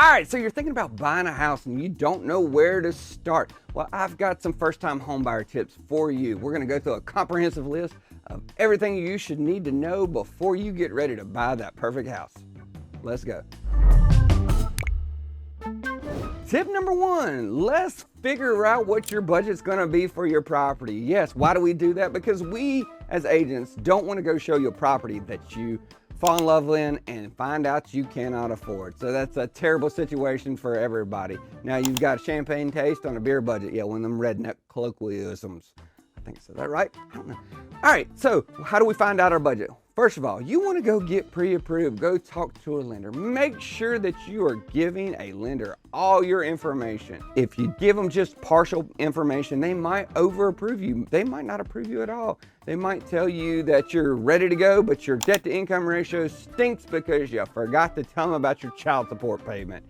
All right, so you're thinking about buying a house and you don't know where to start. Well, I've got some first-time homebuyer tips for you. We're gonna go through a comprehensive list of everything you should need to know before you get ready to buy that perfect house. Let's go. Tip number one, let's figure out what your budget's gonna be for your property. Yes, why do we do that? Because we as agents don't wanna go show you a property that you fall in love with and find out you cannot afford. So that's a terrible situation for everybody. Now you've got champagne taste on a beer budget. Yeah, one of them redneck colloquialisms. I think so. Is that right? I don't know. All right, so how do we find out our budget? First of all, you want to go get pre-approved. Go talk to a lender. Make sure that you are giving a lender all your information. If you give them just partial information, they might over-approve you. They might not approve you at all. They might tell you that you're ready to go, but your debt-to-income ratio stinks because you forgot to tell them about your child support payment.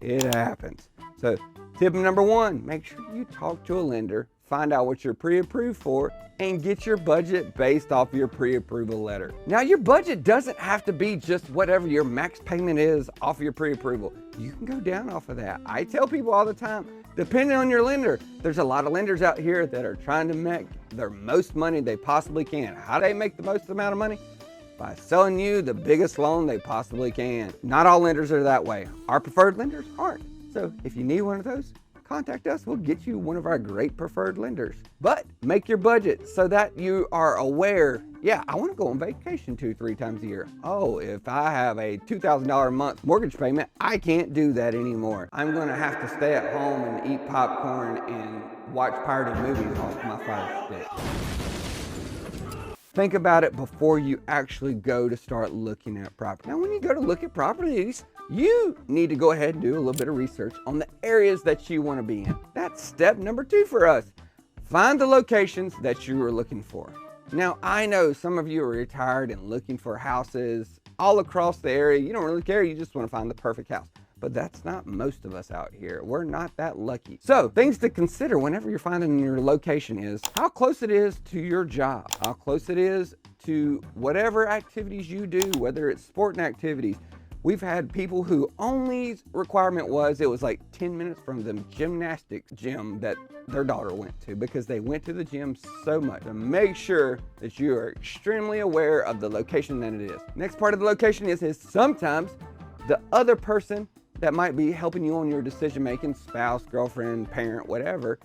It happens. So tip number one, make sure you talk to a lender, find out what you're pre-approved for, and get your budget based off your pre-approval letter. Now, your budget doesn't have to be just whatever your max payment is off your pre-approval. You can go down off of that. I tell people all the time, depending on your lender, there's a lot of lenders out here that are trying to make their most money they possibly can. How do they make the most amount of money? By selling you the biggest loan they possibly can. Not all lenders are that way. Our preferred lenders aren't. So if you need one of those, contact us. We'll get you one of our great preferred lenders. But make your budget so that you are aware, yeah, I want to go on vacation 2-3 times a year. Oh, if I have a $2,000 a month mortgage payment, I can't do that anymore. I'm going to have to stay at home and eat popcorn and watch pirated movies off my Fire Stick. Think about it before you actually go to start looking at property. Now, when you go to look at properties, you need to go ahead and do a little bit of research on the areas that you want to be in. That's step number two for us. Find the locations that you are looking for. Now, I know some of you are retired and looking for houses all across the area. You don't really care. You just want to find the perfect house. But that's not most of us out here. We're not that lucky. So things to consider whenever you're finding your location is how close it is to your job, how close it is to whatever activities you do, whether it's sporting activities. We've had people who only requirement was it was like 10 minutes from the gymnastics gym that their daughter went to because they went to the gym so much. So make sure that you are extremely aware of the location that it is. Next part of the location is sometimes the other person that might be helping you on your decision making, spouse, girlfriend, parent, whatever,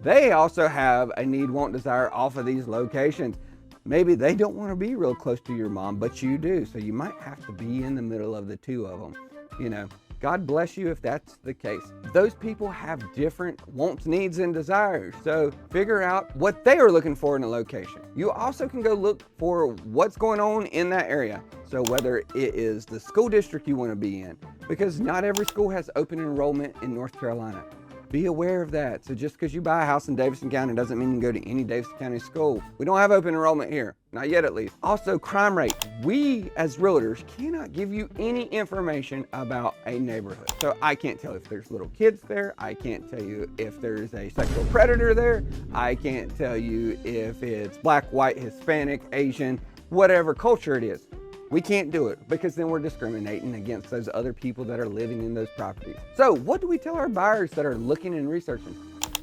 they also have a need, want, desire off of these locations. Maybe they don't want to be real close to your mom, but you do. So you might have to be in the middle of the two of them. You know, God bless you if that's the case. Those people have different wants, needs, and desires. So figure out what they are looking for in a location. You also can go look for what's going on in that area. So whether it is the school district you want to be in, because not every school has open enrollment in North Carolina. Be aware of that. So just because you buy a house in Davidson County doesn't mean you can go to any Davidson County school. We don't have open enrollment here, not yet at least. Also, crime rate. We as realtors cannot give you any information about a neighborhood. So I can't tell if there's little kids there. I can't tell you if there's a sexual predator there. I can't tell you if it's black, white, Hispanic, Asian, whatever culture it is. We can't do it because then we're discriminating against those other people that are living in those properties. So what do we tell our buyers that are looking and researching?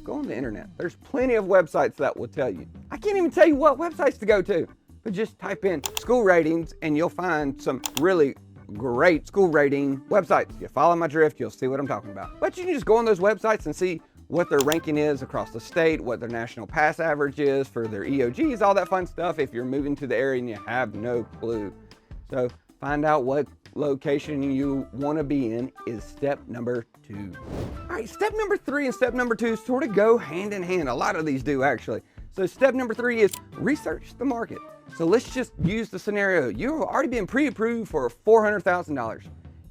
Go on the internet. There's plenty of websites that will tell you. I can't even tell you what websites to go to, but just type in school ratings and you'll find some really great school rating websites. If you follow my drift, you'll see what I'm talking about. But you can just go on those websites and see what their ranking is across the state, what their national pass average is for their EOGs, all that fun stuff if you're moving to the area and you have no clue. So find out what location you want to be in is step number two. All right, step number three and step number two sort of go hand in hand. A lot of these do actually. So step number three is research the market. So let's just use the scenario. You've already been pre-approved for $400,000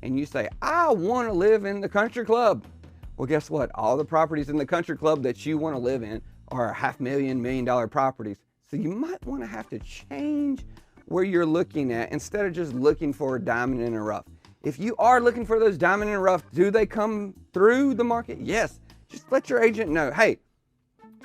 and you say, I want to live in the country club. Well, guess what? All the properties in the country club that you want to live in are $500,000, $1 million properties. So you might want to have to change where you're looking at instead of just looking for a diamond in the rough. If you are looking for those diamond in the rough, do they come through the market? Yes. Just let your agent know, hey,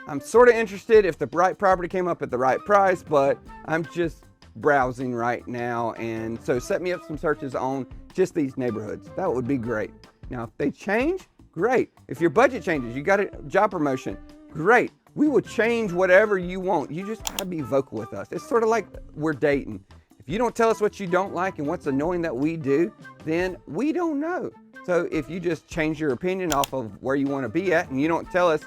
I'm sort of interested if the right property came up at the right price, but I'm just browsing right now. And so set me up some searches on just these neighborhoods. That would be great. Now, if they change, great. If your budget changes, you got a job promotion, great. We will change whatever you want. You just gotta be vocal with us. It's sort of like we're dating. If you don't tell us what you don't like and what's annoying that we do, then we don't know. So if you just change your opinion off of where you want to be at and you don't tell us,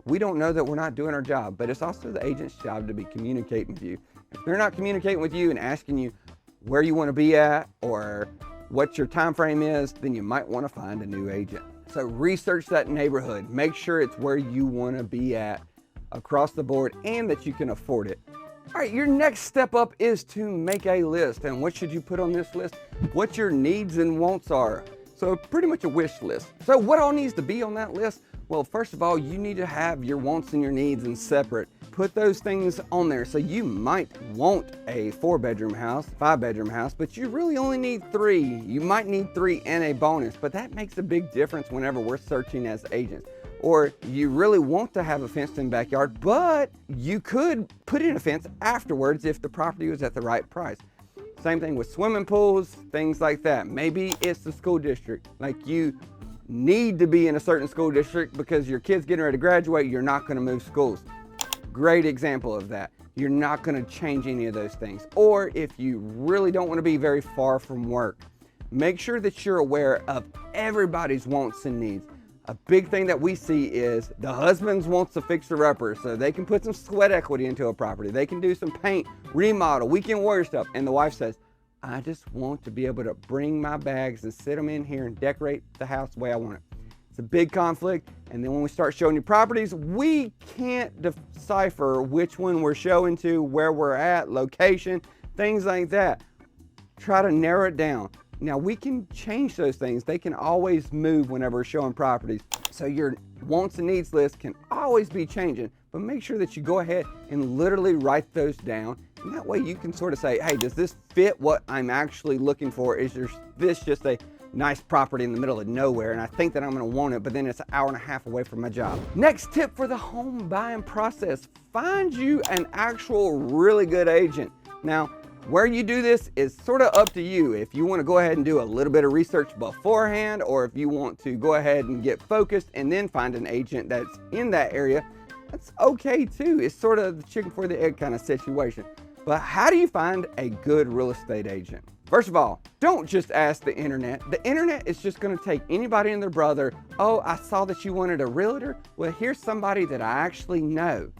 we don't know that we're not doing our job. But it's also the agent's job to be communicating with you. If they're not communicating with you and asking you where you want to be at or what your time frame is, then you might want to find a new agent. So research that neighborhood. Make sure it's where you want to be at across the board and that you can afford it. All right, your next step up is to make a list. And what should you put on this list? What your needs and wants are. So pretty much a wish list. So what all needs to be on that list? Well, first of all, you need to have your wants and your needs in separate. Put those things on there. So you might want a 4-bedroom house, 5-bedroom house, but you really only need 3. You might need 3 and a bonus, but that makes a big difference whenever we're searching as agents. Or you really want to have a fenced-in backyard, but you could put in a fence afterwards if the property was at the right price. Same thing with swimming pools, things like that. Maybe it's the school district. Like you need to be in a certain school district because your kid's getting ready to graduate, you're not gonna move schools. Great example of that. You're not gonna change any of those things. Or if you really don't wanna be very far from work, make sure that you're aware of everybody's wants and needs. A big thing that we see is the husbands wants a fixer-upper so they can put some sweat equity into a property. They can do some paint, remodel, weekend warrior stuff. And the wife says, I just want to be able to bring my bags and sit them in here and decorate the house the way I want it. It's a big conflict. And then when we start showing you properties, we can't decipher which one we're showing to, where we're at, location, things like that. Try to narrow it down. Now we can change those things. They can always move whenever we're showing properties. So your wants and needs list can always be changing, but make sure that you go ahead and literally write those down. And that way you can sort of say, hey, does this fit what I'm actually looking for? Is this just a nice property in the middle of nowhere and I think that I'm gonna want it, but then it's an hour and a half away from my job. Next tip for the home buying process, find you an actual really good agent. Now, where you do this is sort of up to you. If you want to go ahead and do a little bit of research beforehand, or if you want to go ahead and get focused and then find an agent that's in that area, that's okay too. It's sort of the chicken for the egg kind of situation. But how do you find a good real estate agent? First of all, don't just ask the internet. The internet is just going to take anybody and their brother. Oh, I saw that you wanted a realtor. Well, here's somebody that I actually know.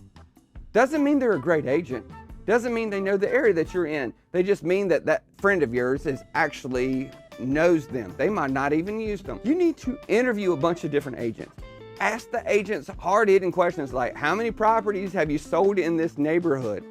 Doesn't mean they're a great agent. Doesn't mean they know the area that you're in. They just mean that that friend of yours is actually knows them. They might not even use them. You need to interview a bunch of different agents. Ask the agents hard-hitting questions like, how many properties have you sold in this neighborhood?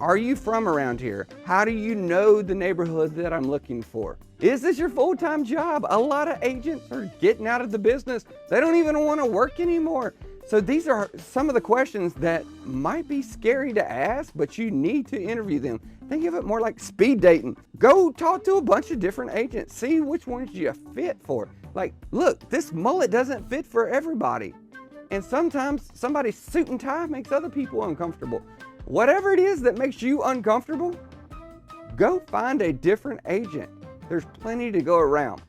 Are you from around here? How do you know the neighborhood that I'm looking for? Is this your full-time job? A lot of agents are getting out of the business. They don't even want to work anymore. So these are some of the questions that might be scary to ask, but you need to interview them. Think of it more like speed dating. Go talk to a bunch of different agents. See which ones you fit for. Like, look, this mullet doesn't fit for everybody. And sometimes somebody's suit and tie makes other people uncomfortable. Whatever it is that makes you uncomfortable, go find a different agent. There's plenty to go around.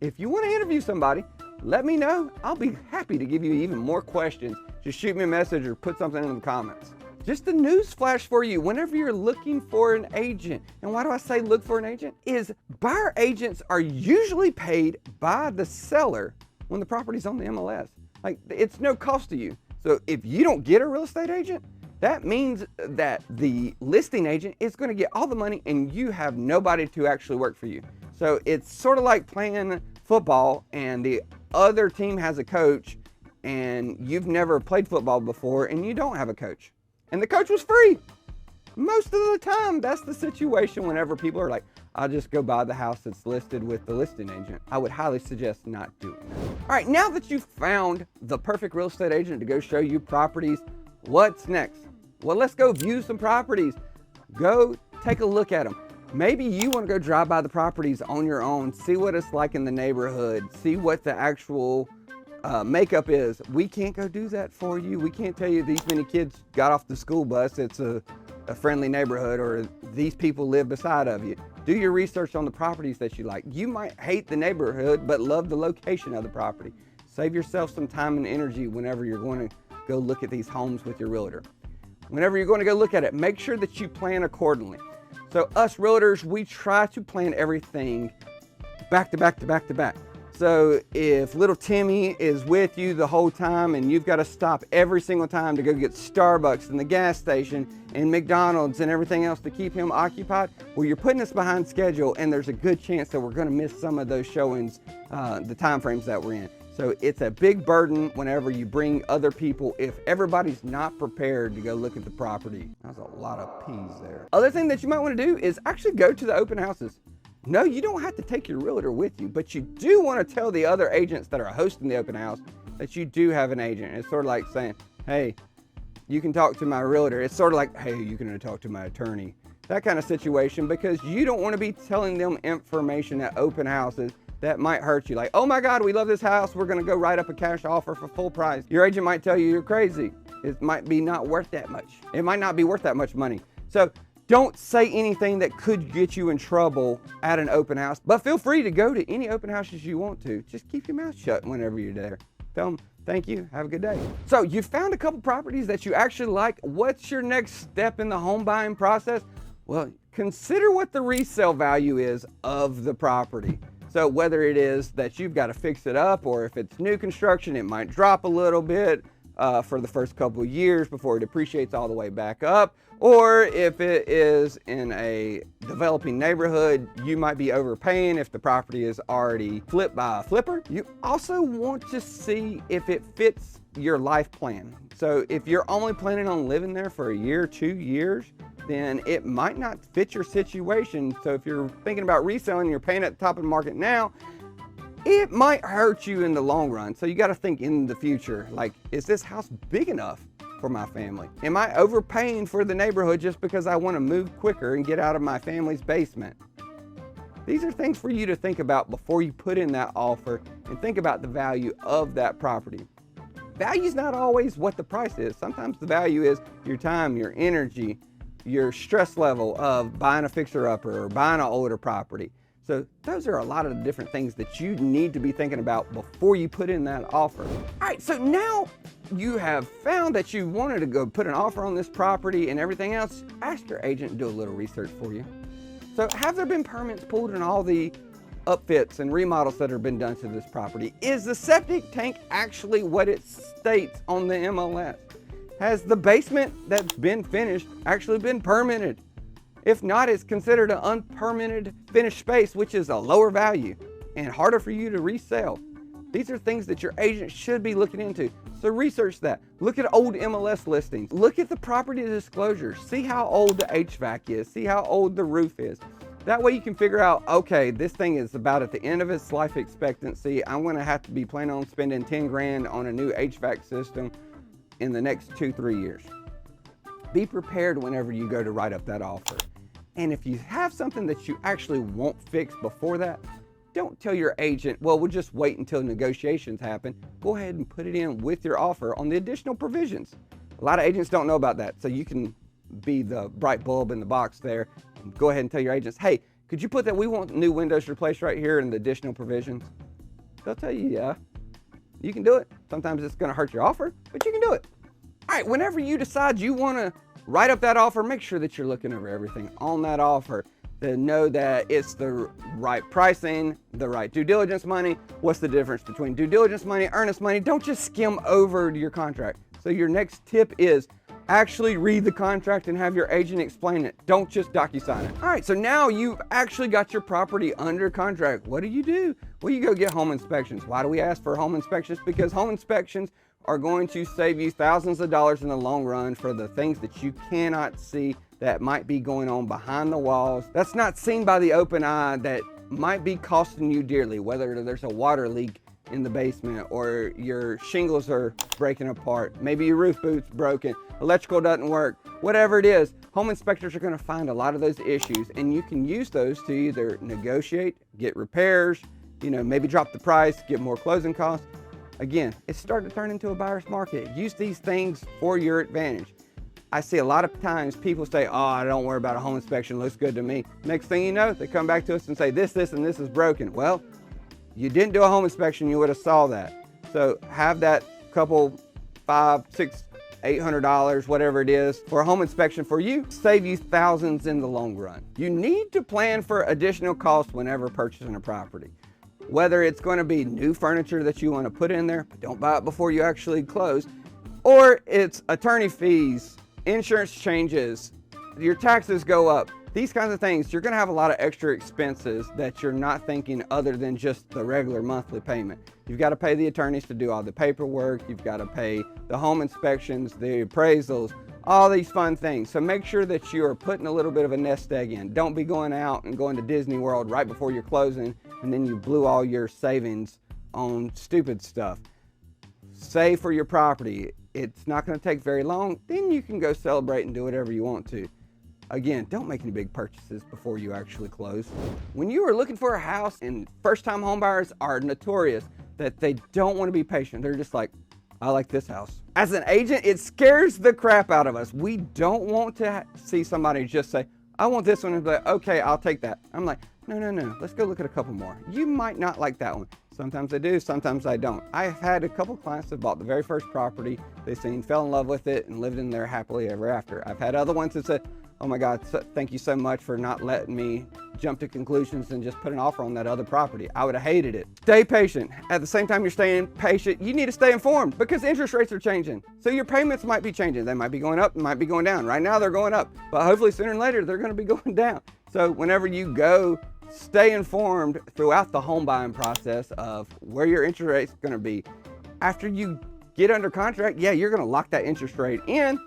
If you want to interview somebody, let me know. I'll be happy to give you even more questions. Just shoot me a message or put something in the comments. Just a news flash for you. Whenever you're looking for an agent, and why do I say look for an agent? Is buyer agents are usually paid by the seller when the property's on the MLS. Like, it's no cost to you. So if you don't get a real estate agent, that means that the listing agent is going to get all the money and you have nobody to actually work for you. So it's sort of like playing football and the other team has a coach and you've never played football before and you don't have a coach. And the coach was free. Most of the time, that's the situation whenever people are like, I'll just go buy the house that's listed with the listing agent. I would highly suggest not doing that. All right, now that you've found the perfect real estate agent to go show you properties, what's next? Well, let's go view some properties. Go take a look at them. Maybe you want to go drive by the properties on your own, see what it's like in the neighborhood, see what the actual makeup is. We can't go do that for you. We can't tell you these many kids got off the school bus, it's a friendly neighborhood, or these people live beside of you. Do your research on the properties that you like. You might hate the neighborhood, but love the location of the property. Save yourself some time and energy whenever you're going to go look at these homes with your realtor. Whenever you're going to go look at it, make sure that you plan accordingly. So us realtors, we try to plan everything back to back to back to back. So if little Timmy is with you the whole time and you've got to stop every single time to go get Starbucks and the gas station and McDonald's and everything else to keep him occupied, well, you're putting us behind schedule, and there's a good chance that we're going to miss some of those showings, the time frames that we're in. So it's a big burden whenever you bring other people if everybody's not prepared to go look at the property. That's a lot of P's there. Other thing that you might want to do is actually go to the open houses. No, you don't have to take your realtor with you, but you do want to tell the other agents that are hosting the open house that you do have an agent. It's sort of like saying, hey, you can talk to my realtor. It's sort of like, hey, you can talk to my attorney. That kind of situation, because you don't want to be telling them information at open houses that might hurt you. Like, oh my God, we love this house. We're going to go write up a cash offer for full price. Your agent might tell you you're crazy. It might be not worth that much. It might not be worth that much money. So don't say anything that could get you in trouble at an open house, but feel free to go to any open houses you want to. Just keep your mouth shut whenever you're there. Tell them, thank you, have a good day. So you found a couple properties that you actually like. What's your next step in the home buying process? Well, consider what the resale value is of the property. So whether it is that you've got to fix it up, or if it's new construction, it might drop a little bit for the first couple of years before it depreciates all the way back up. Or if it is in a developing neighborhood, you might be overpaying if the property is already flipped by a flipper. You also want to see if it fits your life plan. So if you're only planning on living there for a year, 2 years, then it might not fit your situation. So if you're thinking about reselling, you're paying at the top of the market now, it might hurt you in the long run. So you got to think in the future, like, is this house big enough for my family? Am I overpaying for the neighborhood just because I want to move quicker and get out of my family's basement? These are things for you to think about before you put in that offer, and think about the value of that property. Value is not always what the price is. Sometimes the value is your time, your energy, your stress level of buying a fixer-upper or buying an older property. So those are a lot of the different things that you need to be thinking about before you put in that offer. All right, so now you have found that you wanted to go put an offer on this property and everything else. Ask your agent to do a little research for you. So have there been permits pulled in all the upfits and remodels that have been done to this property? Is the septic tank actually what it states on the MLS? Has the basement that's been finished actually been permitted? If not, it's considered an unpermitted finished space, which is a lower value and harder for you to resell. These are things that your agent should be looking into. So research that. Look at old MLS listings. Look at the property disclosures. See how old the HVAC is. See how old the roof is. That way you can figure out, okay, this thing is about at the end of its life expectancy. I'm going to have to be planning on spending 10 grand on a new HVAC system in the next 2-3 years. Be prepared whenever you go to write up that offer. And if you have something that you actually won't fix before that, don't tell your agent, well, we'll just wait until negotiations happen. Go ahead and put it in with your offer on the additional provisions. A lot of agents don't know about that, so you can be the bright bulb in the box there. And go ahead and tell your agents, hey, could you put that we want new windows replaced right here in the additional provisions? They'll tell you, yeah, you can do it. Sometimes it's going to hurt your offer, but you can do it. All right, whenever you decide you want to write up that offer, make sure that you're looking over everything on that offer to know that it's the right pricing, the right due diligence money. What's the difference between due diligence money, earnest money? Don't just skim over your contract. So your next tip is actually read the contract and have your agent explain it. Don't just DocuSign it. All right, so now you've actually got your property under contract. What do? Well, you go get home inspections. Why do we ask for home inspections? Because home inspections are going to save you thousands of dollars in the long run for the things that you cannot see that might be going on behind the walls. That's not seen by the open eye, that might be costing you dearly, whether there's a water leak in the basement or your shingles are breaking apart, maybe your roof boot's broken, electrical doesn't work, whatever it is. Home inspectors are going to find a lot of those issues, and you can use those to either negotiate, get repairs, maybe drop the price, get more closing costs. Again, it's starting to turn into a buyer's market. Use these things for your advantage. I see a lot of times people say, oh, I don't worry about a home inspection, looks good to me. Next thing you know, they come back to us and say this, and this is broken. Well, you didn't do a home inspection, you would have saw that. So have that couple, $500, $600, $800, whatever it is, for a home inspection for you, save you thousands in the long run. You need to plan for additional costs whenever purchasing a property. Whether it's going to be new furniture that you want to put in there, but don't buy it before you actually close, or it's attorney fees, insurance changes, your taxes go up. These kinds of things, you're gonna have a lot of extra expenses that you're not thinking other than just the regular monthly payment. You've got to pay the attorneys to do all the paperwork, you've got to pay the home inspections, the appraisals, all these fun things. So make sure that you are putting a little bit of a nest egg in. Don't be going out and going to Disney World right before you're closing and then you blew all your savings on stupid stuff. Save for your property. It's not going to take very long. Then you can go celebrate and do whatever you want to. Again, don't make any big purchases before you actually close. When you are looking for a house, and first-time homebuyers are notorious that they don't want to be patient. They're just like, I like this house. As an agent, it scares the crap out of us. We don't want to see somebody just say, I want this one, and be like, okay, I'll take that. I'm like, no, let's go look at a couple more. You might not like that one. Sometimes I do, sometimes I don't. I've had a couple clients that bought the very first property they seen, fell in love with it, and lived in there happily ever after. I've had other ones that said, oh my God, thank you so much for not letting me jump to conclusions and just put an offer on that other property. I would have hated it. Stay patient. At the same time you're staying patient, you need to stay informed because interest rates are changing. So your payments might be changing. They might be going up, might be going down. Right now they're going up, but hopefully sooner or later they're going to be going down. So whenever you go, stay informed throughout the home buying process of where your interest rate is going to be. After you get under contract, yeah, you're going to lock that interest rate in,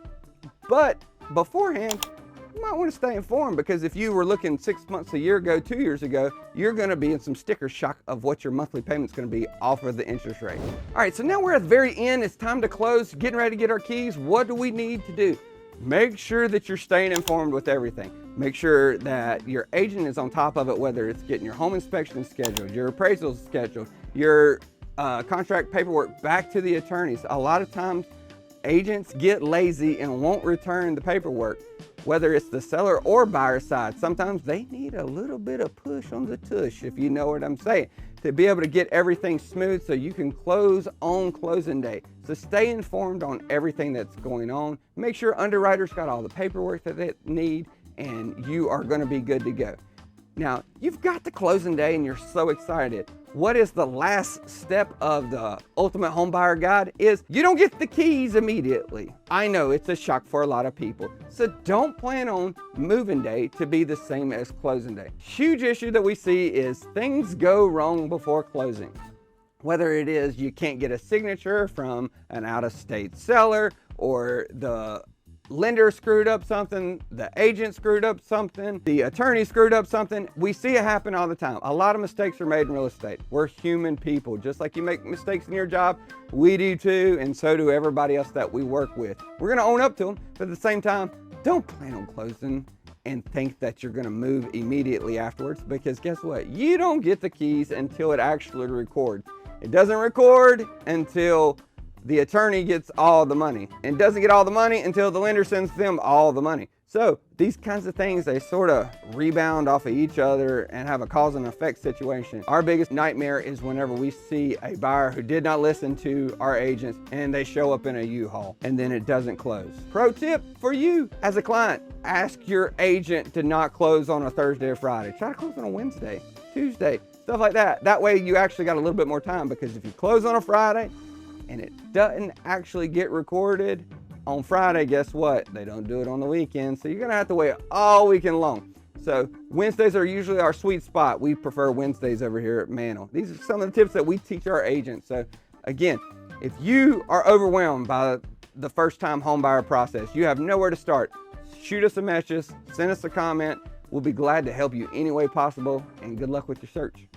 but beforehand, you might want to stay informed because if you were looking 6 months, a year ago, 2 years ago, you're going to be in some sticker shock of what your monthly payment's going to be off of the interest rate. All right, so now we're at the very end. It's time to close, getting ready to get our keys. What do we need to do? Make sure that you're staying informed with everything. Make sure that your agent is on top of it, whether it's getting your home inspection scheduled, your appraisals scheduled, your contract paperwork back to the attorneys. A lot of times agents get lazy and won't return the paperwork, whether it's the seller or buyer side. Sometimes they need a little bit of push on the tush, if you know what I'm saying, to be able to get everything smooth so you can close on closing day. So stay informed on everything that's going on. Make sure underwriters got all the paperwork that they need and you are going to be good to go. Now, you've got the closing day and you're so excited. What is the last step of the Ultimate Home Buyer Guide is you don't get the keys immediately. I know it's a shock for a lot of people. So don't plan on moving day to be the same as closing day. Huge issue that we see is things go wrong before closing. Whether it is you can't get a signature from an out-of-state seller or the lender screwed up something, the agent screwed up something, the attorney screwed up something. We see it happen all the time. A lot of mistakes are made in real estate. We're human people. Just like you make mistakes in your job, we do too, and so do everybody else that we work with. We're gonna own up to them, but at the same time, don't plan on closing and think that you're gonna move immediately afterwards, because guess what? You don't get the keys until it actually records. It doesn't record until the attorney gets all the money and doesn't get all the money until the lender sends them all the money. So these kinds of things, they sort of rebound off of each other and have a cause and effect situation. Our biggest nightmare is whenever we see a buyer who did not listen to our agents and they show up in a U-Haul and then it doesn't close. Pro tip for you as a client, ask your agent to not close on a Thursday or Friday. Try to close on a Wednesday, Tuesday, stuff like that. That way you actually got a little bit more time, because if you close on a Friday and it doesn't actually get recorded on Friday, guess what? They don't do it on the weekend, so you're gonna have to wait all weekend long. So Wednesdays are usually our sweet spot. We prefer Wednesdays over here at Mantle. These are some of the tips that we teach our agents. So again, if you are overwhelmed by the first-time home buyer process, you have nowhere to start, shoot us a message, send us a comment. We'll be glad to help you any way possible, and good luck with your search.